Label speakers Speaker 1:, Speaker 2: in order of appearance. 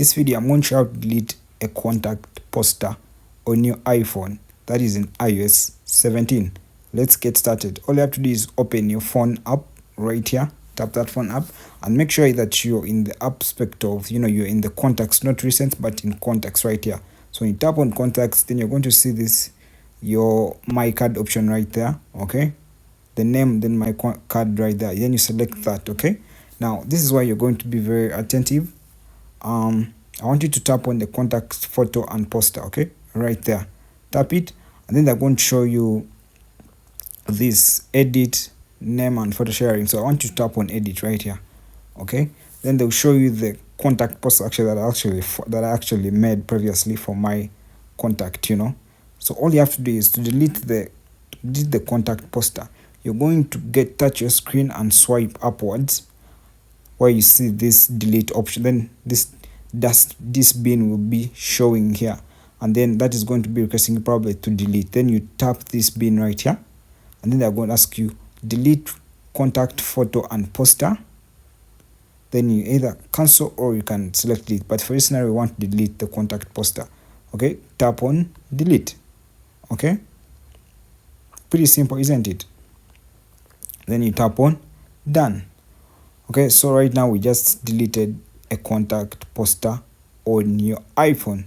Speaker 1: this video I'm going to show how to delete a contact poster on your iPhone that is in iOS 17. Let's get started. All you have to do is open your phone app right here, tap that phone app and make sure that you're in the aspect of, you're in the contacts, not recent but in contacts right here. So when you tap on contacts, then you're going to see this, your my card option right there. Okay, the name, then my card right there, then you select that. Okay, now this is why you're going to be very attentive. I want you to tap on the contact photo and poster. Okay, right there, tap it, and then they're going to show you this edit, name and photo sharing. So I want you to tap on edit right here. Okay, then they'll show you the contact poster that I actually made previously for my contact. So all you have to do is to delete the contact poster. You're going to touch your screen and swipe upwards where you see this delete option. Then this bin will be showing here, and then that is going to be requesting you probably to delete. Then you tap this bin right here, and then they're going to ask you delete contact photo and poster. Then you either cancel or you can select delete, but for this scenario we want to delete the contact poster. Okay, tap on delete. Okay, pretty simple, isn't it? Then you tap on done. Okay, so right now we just deleted a contact poster on your iPhone.